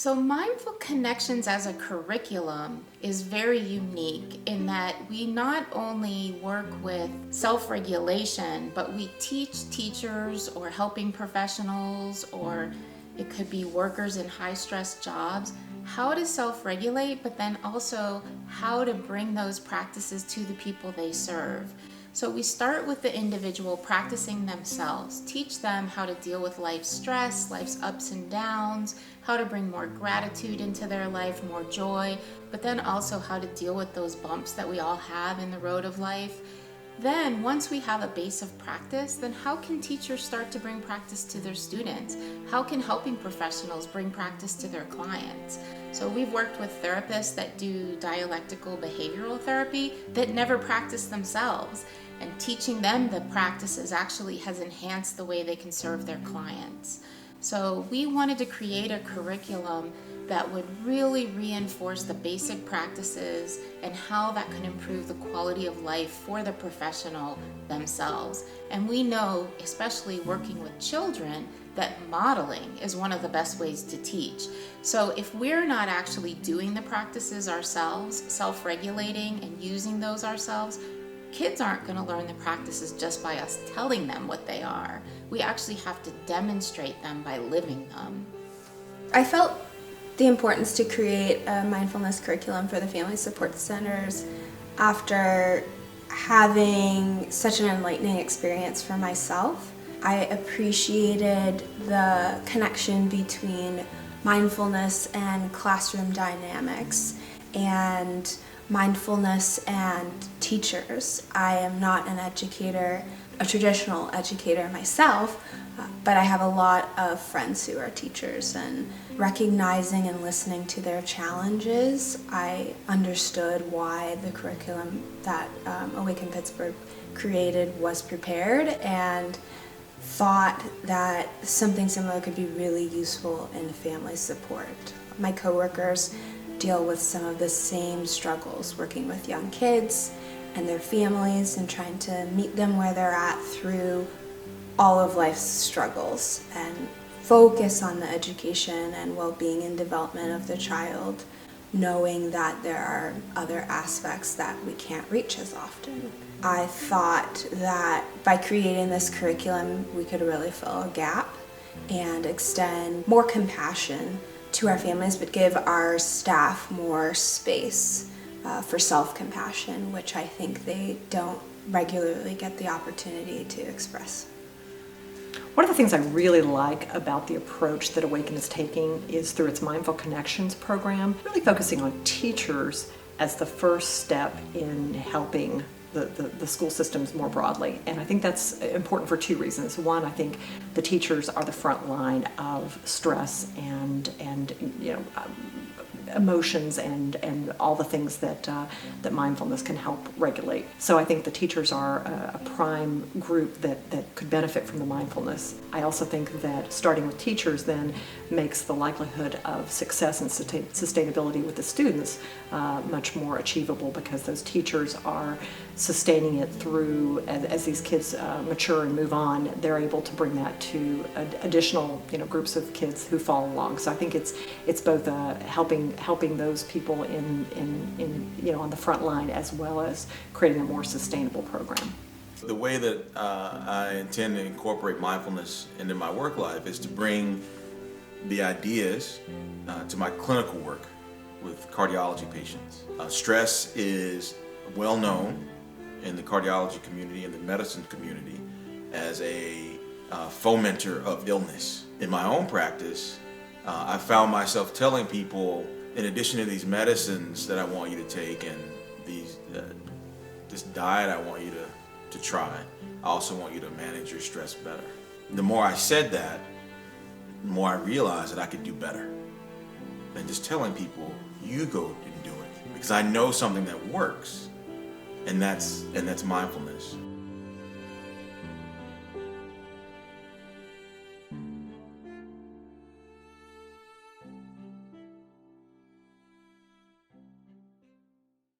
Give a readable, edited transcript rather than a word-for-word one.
So Mindful Connections as a curriculum is very unique in that we not only work with self-regulation, but we teach teachers or helping professionals, or it could be workers in high-stress jobs, how to self-regulate, but then also how to bring those practices to the people they serve. So we start with the individual practicing themselves, teach them how to deal with life's stress, life's ups and downs, how to bring more gratitude into their life, more joy, but then also how to deal with those bumps that we all have in the road of life. Then once we have a base of practice, then how can teachers start to bring practice to their students? How can helping professionals bring practice to their clients? So we've worked with therapists that do dialectical behavioral therapy that never practice themselves, and teaching them the practices actually has enhanced the way they can serve their clients. So we wanted to create a curriculum that would really reinforce the basic practices and how that can improve the quality of life for the professional themselves. And we know, especially working with children, that modeling is one of the best ways to teach. So if we're not actually doing the practices ourselves, self-regulating and using those ourselves, kids aren't going to learn the practices just by us telling them what they are. We actually have to demonstrate them by living them. I felt the importance to create a mindfulness curriculum for the family support centers after having such an enlightening experience for myself. I appreciated the connection between mindfulness and classroom dynamics and mindfulness and teachers. I am not an educator, a traditional educator myself, but I have a lot of friends who are teachers, and recognizing and listening to their challenges, I understood why the curriculum that Awaken Pittsburgh created was prepared, and thought that something similar could be really useful in family support. My coworkers deal with some of the same struggles working with young kids and their families and trying to meet them where they're at through all of life's struggles and focus on the education and well-being and development of the child, knowing that there are other aspects that we can't reach as often. I thought that by creating this curriculum, we could really fill a gap and extend more compassion to our families, but give our staff more space for self-compassion, which I think they don't regularly get the opportunity to express. One of the things I really like about the approach that Awaken is taking is through its Mindful Connections program, really focusing on teachers as the first step in helping the school systems more broadly. And I think that's important for two reasons. One, I think the teachers are the front line of stress and emotions and all the things that mindfulness can help regulate. So I think the teachers are a prime group that could benefit from the mindfulness. I also think that starting with teachers then makes the likelihood of success and sustainability with the students much more achievable, because those teachers are sustaining it through, as these kids mature and move on, they're able to bring that to additional groups of kids who follow along. So I think it's both helping those people in on the front line, as well as creating a more sustainable program. The way that I intend to incorporate mindfulness into my work life is to bring the ideas to my clinical work with cardiology patients. Stress is well known in the cardiology community and the medicine community as a fomenter of illness. In my own practice, I found myself telling people, in addition to these medicines that I want you to take and this diet I want you to try, I also want you to manage your stress better. The more I said that, the more I realized that I could do better than just telling people, you go and do it. Because I know something that works, and that's mindfulness.